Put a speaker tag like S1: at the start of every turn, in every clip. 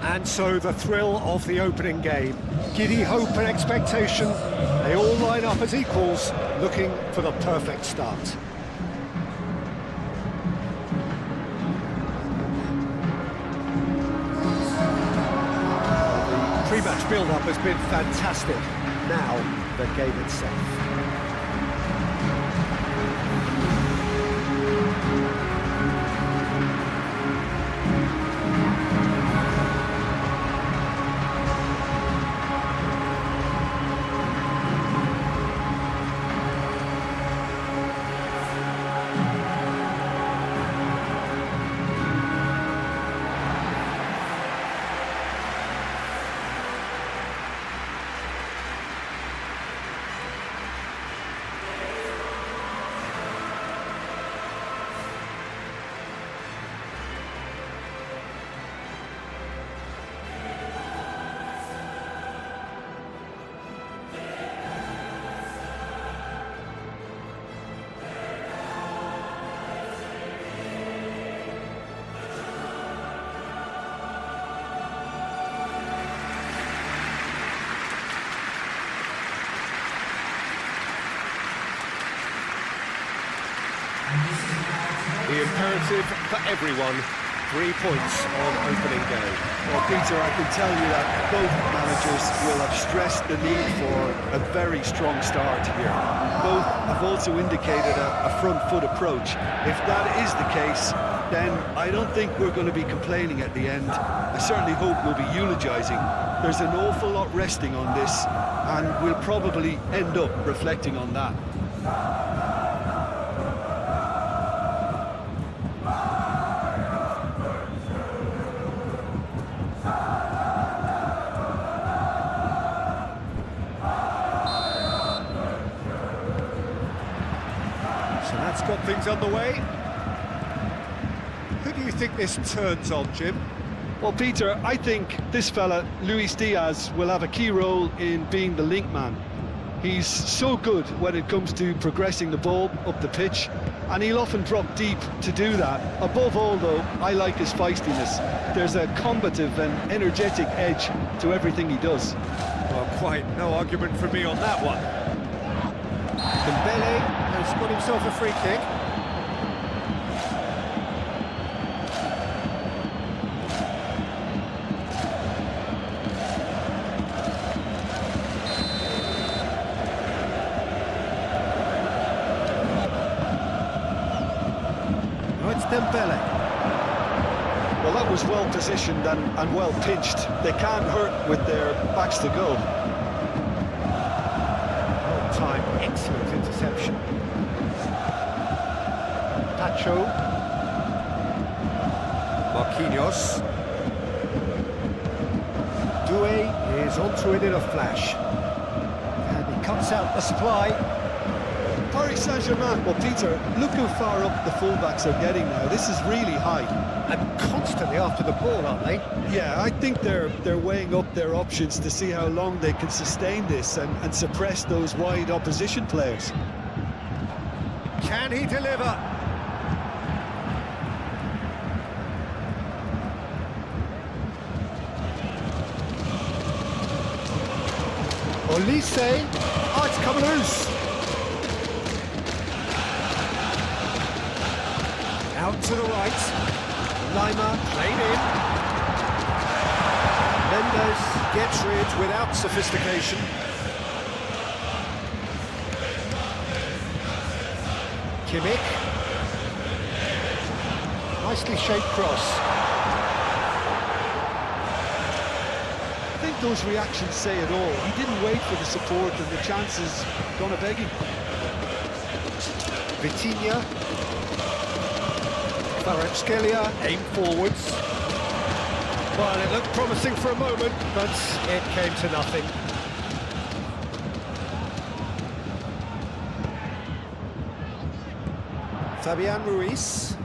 S1: And so the thrill of the opening game. Giddy hope and expectation, they all line up as equals, looking for the perfect start. The pre-match build-up has been fantastic. Now, the game itself. The imperative for everyone, 3 points on opening day.
S2: Well, Peter, I can tell you that both managers will have stressed the need for a very strong start here. Both have also indicated a front foot approach. If that is the case, then I don't think we're going to be complaining at the end. I certainly hope we'll be eulogising. There's an awful lot resting on this, and we'll probably end up reflecting on that.
S1: So that's got things underway. Who do you think this turns on, Jim?
S2: Well, Peter, I think this fella, Luis Diaz, will have a key role in being the link man. He's so good when it comes to progressing the ball up the pitch, and he'll often drop deep to do that. Above all, though, I like his feistiness. There's a combative and energetic edge to everything he does.
S1: Well, quite no argument from me on that one. Dembele has got himself a free kick. Now it's Dembele.
S2: Well, that was well positioned and well pinched. They can't hurt with their backs to goal.
S1: Time, excellent interception. Pacho. Marquinhos. Doué is onto it in a flash. And he cuts out the supply.
S2: Paris Saint-Germain, well, Peter, look how far up the fullbacks are getting now. This is really high.
S1: And constantly after the ball, aren't they?
S2: Yeah, I think they're weighing up their options to see how long they can sustain this and suppress those wide opposition players.
S1: Can he deliver? Olise. Oh, it's come loose. Out to the right. Lima played in. Mendes gets rid without sophistication. Kimmich. Nicely shaped cross.
S2: I think those reactions say it all. He didn't wait for the support and the chances gone a-begging.
S1: Vitinha. Kvaratskhelia aim forwards. Well, it looked promising for a moment, but it came to nothing. Fabian Ruiz.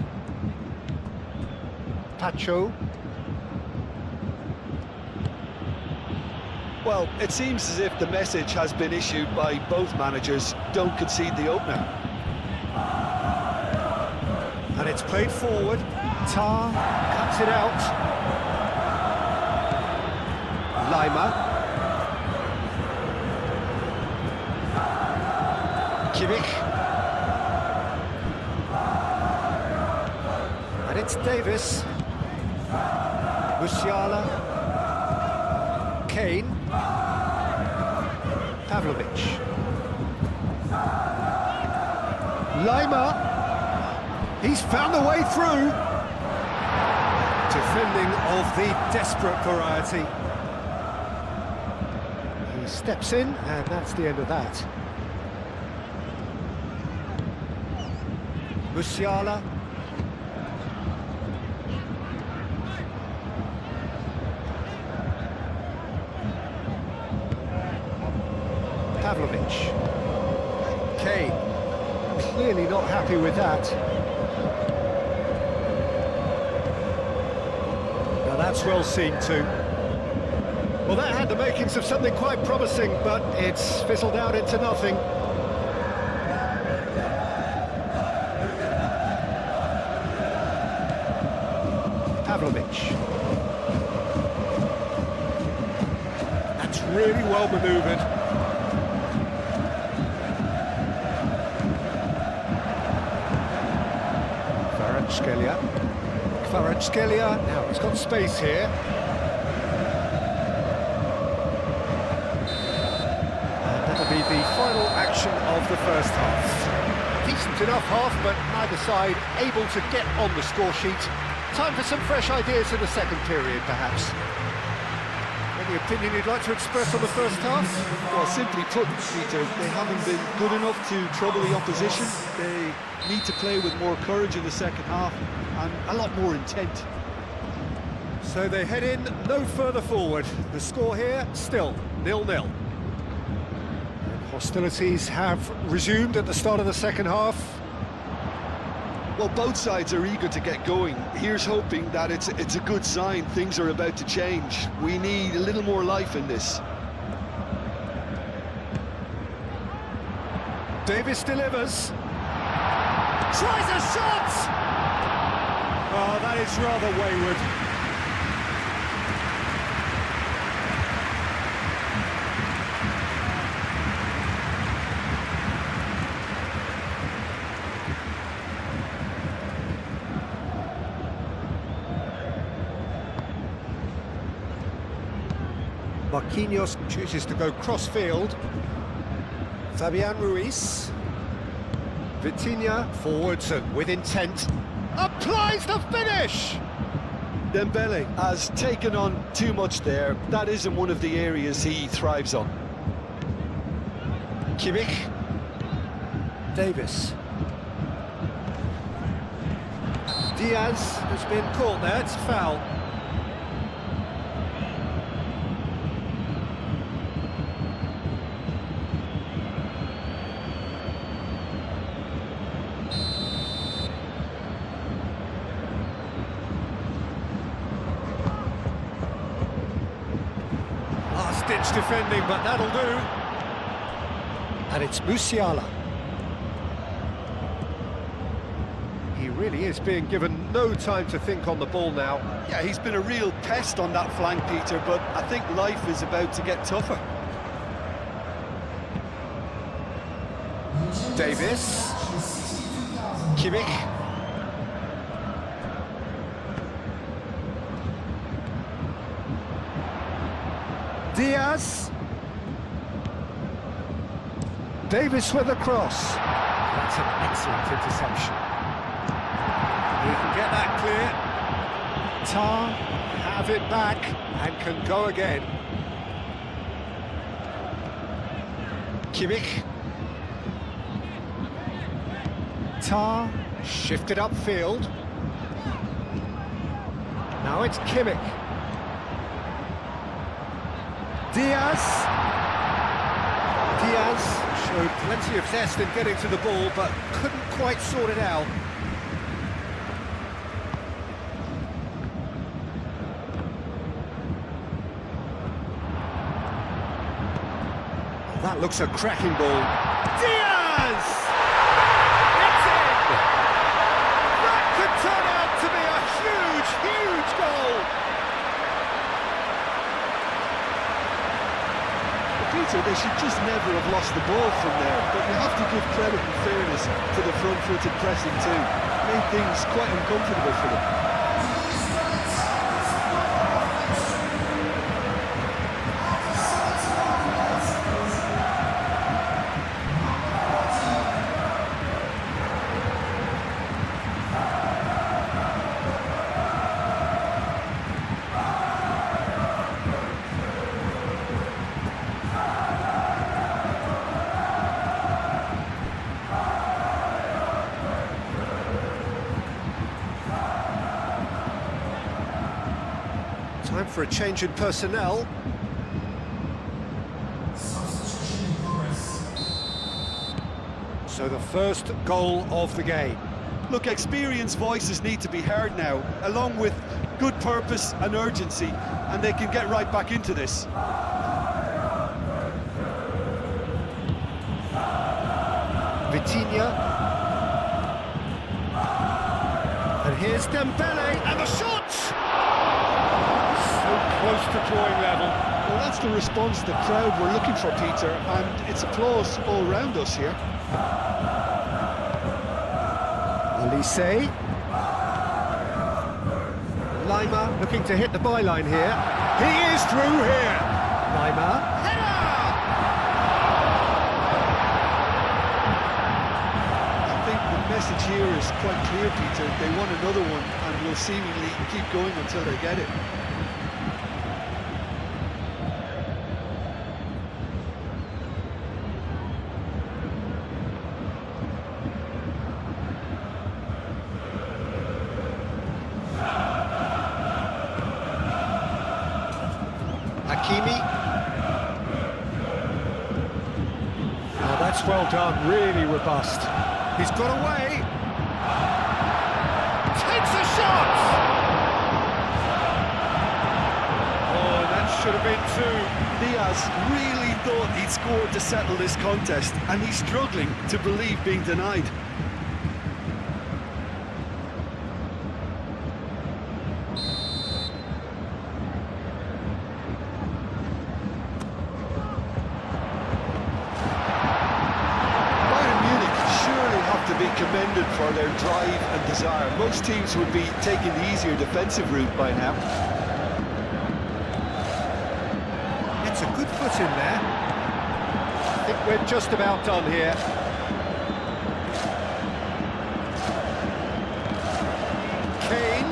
S1: Pacho.
S2: Well, it seems as if the message has been issued by both managers: don't concede the opener.
S1: And it's played forward. Tar cuts it out. Lima. Kimmich. And it's Davis. Musiala. Kane. Pavlovic. Lima. He's found a way through. Defending of the desperate variety. He steps in, and that's the end of that. Musiala. Pavlovic. Kane. Clearly not happy with that. Now that's well seen too. Well, that had the makings of something quite promising, but it's fizzled out into nothing. Pavlovic. That's really well manoeuvred. Kvaratskhelia, now he's got space here. And that'll be the final action of the first half. Decent enough half, but neither side able to get on the score sheet. Time for some fresh ideas in the second period, perhaps. Any opinion you'd like to express on the first half?
S2: Well, simply put, Peter, they haven't been good enough to trouble the opposition. They need to play with more courage in the second half and a lot more intent.
S1: So they head in no further forward. The score here, still 0-0. Hostilities have resumed at the start of the second half.
S2: Well, both sides are eager to get going. Here's hoping that it's a good sign. Things are about to change. We need a little more life in this.
S1: Davis delivers. Tries a shot! Oh, that is rather wayward. Marquinhos chooses to go cross-field. Fabian Ruiz. Vitinha forwards and with intent. Applies the finish!
S2: Dembele has taken on too much there. That isn't one of the areas he thrives on.
S1: Kimmich. Davis. Diaz has been caught there, it's a foul. Last-ditch defending, but that'll do. And it's Musiala. He really is being given no time to think on the ball now.
S2: Yeah, he's been a real pest on that flank, Peter, but I think life is about to get tougher.
S1: Davis. Kimmich. Diaz. Davis with a cross. That's an excellent interception. He can get that clear. Tar have it back and can go again. Kimmich. Tar shifted upfield. Now it's Kimmich. Diaz. Diaz showed plenty of zest in getting to the ball, but couldn't quite sort it out. That looks a cracking ball. Diaz! It's in! That could turn out to be a huge, huge goal!
S2: they should just never have lost the ball from there, but you have to give credit and fairness to the front-footed pressing too. Made things quite uncomfortable for them.
S1: Time for a change in personnel. So the first goal of the game.
S2: Look, experienced voices need to be heard now, along with good purpose and urgency, and they can get right back into this.
S1: Vitinha. And here's Dembele, and the shot! So close to drawing level.
S2: Well, that's the response the crowd were looking for, Peter, and it's applause all round us here.
S1: Olise. Lima looking to hit the byline here. He is through here. Lima. Header!
S2: I think the message here is quite clear, Peter. They want another one and will seemingly keep going until they get it.
S1: Hakimi. Oh, that's well done, really robust. He's got away. Takes a shot! Oh, that should have been two.
S2: Diaz really thought he'd scored to settle this contest, and he's struggling to believe being denied. To be commended for their drive and desire. Most teams would be taking the easier defensive route by now.
S1: It's a good foot in there. I think we're just about done here. Kane.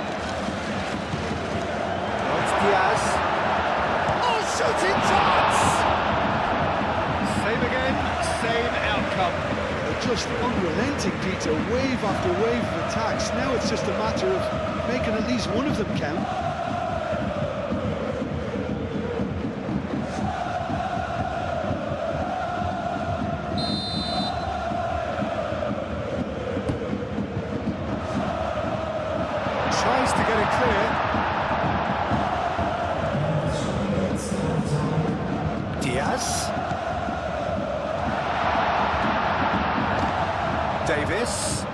S1: Oh, it's Diaz. Oh, shooting chance! Same again, same outcome.
S2: Just unrelenting, Peter, wave after wave of attacks. Now it's just a matter of making at least one of them count.
S1: Tries to get it clear. Diaz. Davis.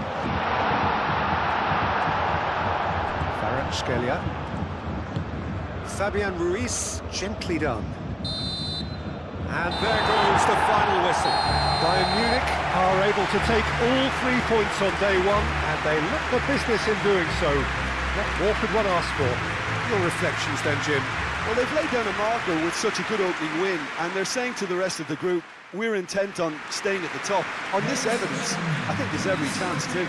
S1: Kvaratskhelia. Fabian Ruiz, gently done. And there goes the final whistle. Bayern Munich are able to take all 3 points on day one, and they look the business in doing so. What more could one ask for? Your reflections then, Jim?
S2: Well, they've laid down a marker with such a good opening win, and they're saying to the rest of the group, we're intent on staying at the top. On this evidence, I think there's every chance too.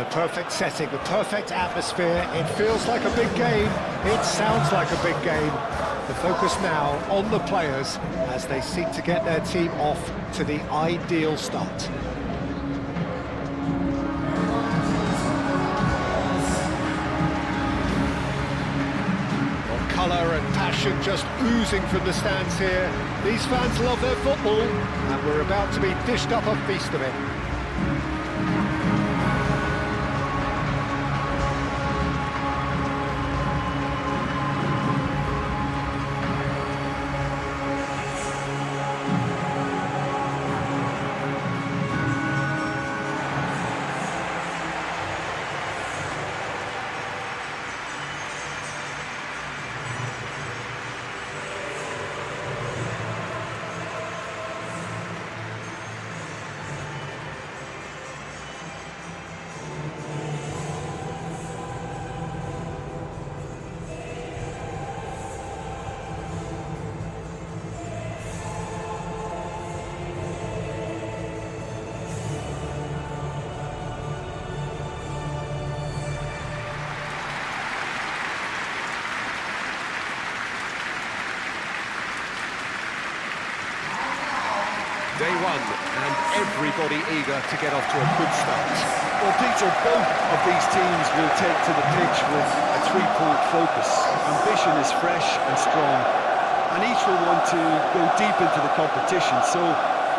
S1: The perfect setting, the perfect atmosphere. It feels like a big game. It sounds like a big game. The focus now on the players as they seek to get their team off to the ideal start. Colour and passion just oozing from the stands here. These fans love their football, and we're about to be dished up a feast of it. Day one, and everybody eager to get off to a good start.
S2: Well, Peter, both of these teams will take to the pitch with a three-point focus. Ambition is fresh and strong, and each will want to go deep into the competition, so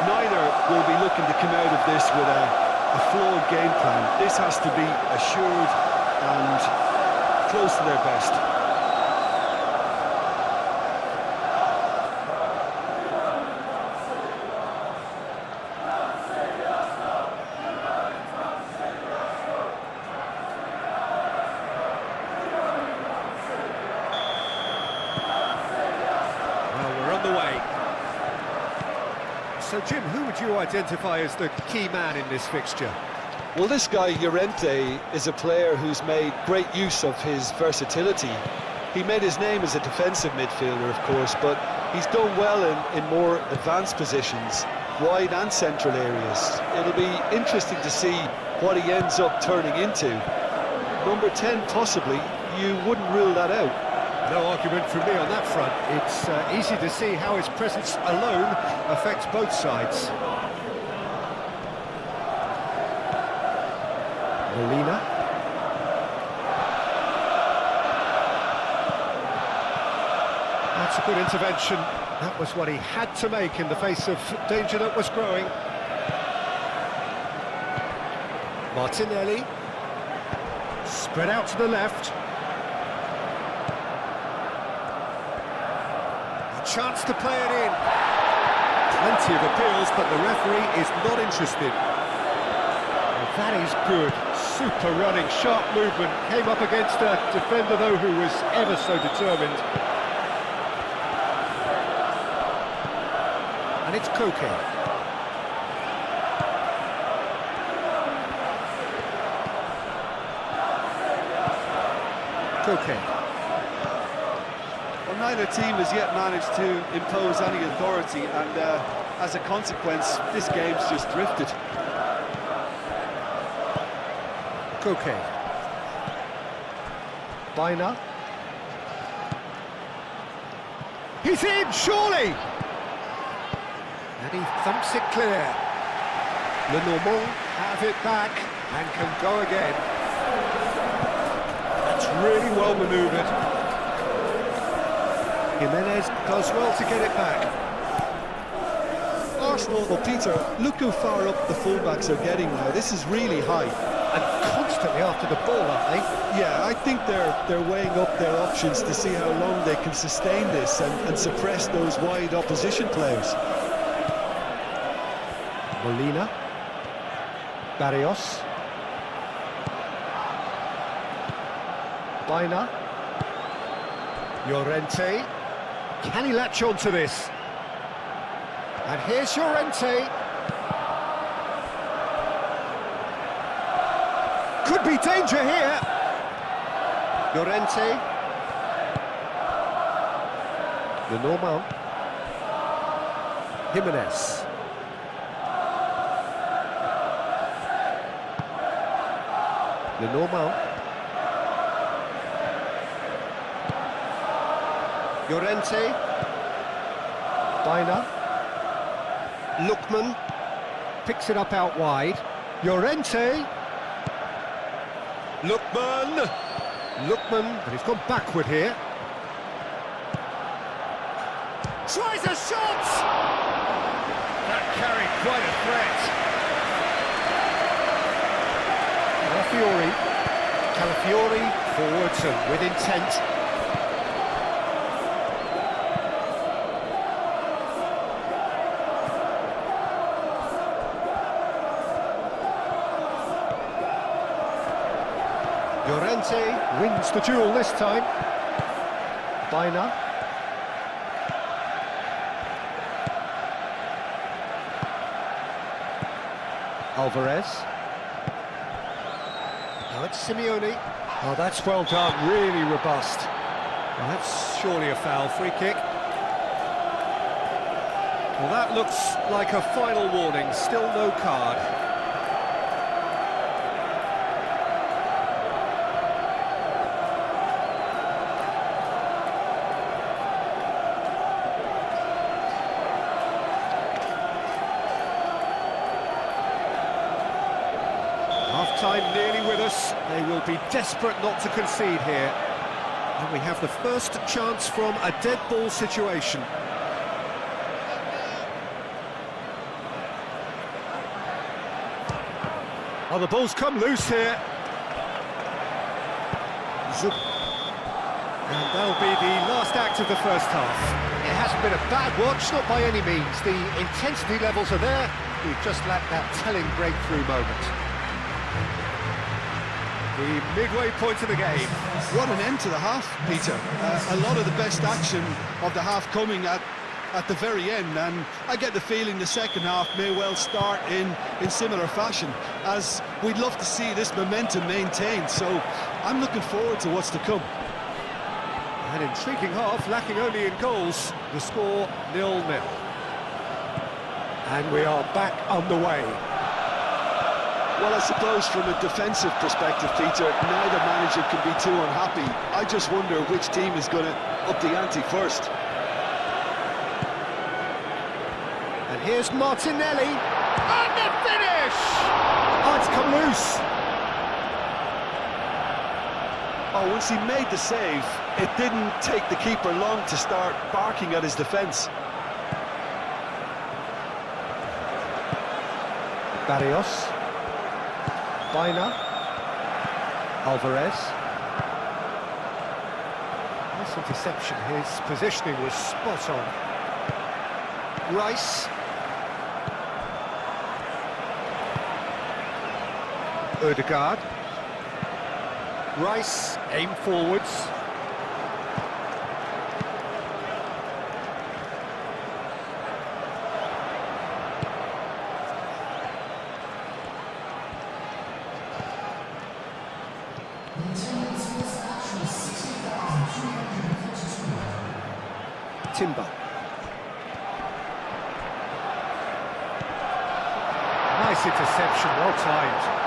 S2: neither will be looking to come out of this with a flawed game plan. This has to be assured and close to their best.
S1: So, Jim, who would you identify as the key man in this fixture?
S2: Well, this guy, Llorente, is a player who's made great use of his versatility. He made his name as a defensive midfielder, of course, but he's done well in more advanced positions, wide and central areas. It'll be interesting to see what he ends up turning into. Number 10, possibly, you wouldn't rule that out.
S1: No argument from me on that front. It's easy to see how his presence alone affects both sides. Molina. That's a good intervention. That was what he had to make in the face of danger that was growing. Martinelli. Spread out to the left. Chance to play it in. Plenty of appeals, but the referee is not interested. Well, that is good. Super running, sharp movement. Came up against a defender, though, who was ever so determined. And it's Koke. Koke.
S2: Neither team has yet managed to impose any authority, and as a consequence, this game's just drifted.
S1: Koke. Baina. He's in, surely! And he thumps it clear. Lenormand have it back and can go again. That's really well manoeuvred. Jimenez does well to get it back.
S2: Arsenal, well, Peter, look how far up the fullbacks are getting now. This is really high.
S1: And constantly after the ball, aren't they?
S2: Yeah, I think they're weighing up their options to see how long they can sustain this and suppress those wide opposition players.
S1: Molina. Barrios. Baina. Llorente. Can he latch on to this? And here's Llorente. Could be danger here. Llorente. Lenormand. Jimenez. Lenormand. Llorente. Baena. Lookman. Picks it up out wide. Llorente. Lookman. Lookman, but he's gone backward here. Tries a shot! That carried quite a threat. Calafiori forwards and with intent. Llorente wins the duel this time. Baena. Alvarez. Now it's Simeone. Oh, that's well done, really robust. Well, that's surely a foul, free kick. Well, that looks like a final warning, still no card. Half-time nearly with us. They will be desperate not to concede here. And we have the first chance from a dead ball situation. Oh, the ball's come loose here. Zoop. And that'll be the last act of the first half. It hasn't been a bad watch, not by any means. The intensity levels are there. We've just lacked that telling breakthrough moment. The midway point of the game.
S2: What an end to the half, Peter. A lot of the best action of the half coming at the very end, and I get the feeling the second half may well start in similar fashion, as we'd love to see this momentum maintained, so I'm looking forward to what's to come.
S1: An intriguing half, lacking only in goals. The score 0-0. And we are back underway.
S2: Well, I suppose from a defensive perspective, Peter, neither manager can be too unhappy. I just wonder which team is going to up the ante first.
S1: And here's Martinelli. And the finish! Oh, it's come loose.
S2: Oh, once he made the save, it didn't take the keeper long to start barking at his defence.
S1: Barrios. Baena. Alvarez. Nice interception. His positioning was spot on. Rice. Ødegaard. Rice, aim forwards. Timber. Nice interception, well timed.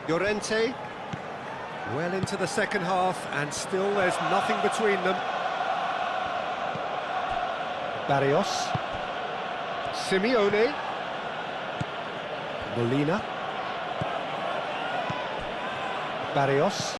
S1: Llorente, well into the second half, and still there's nothing between them. Barrios. Simeone. Molina. Barrios.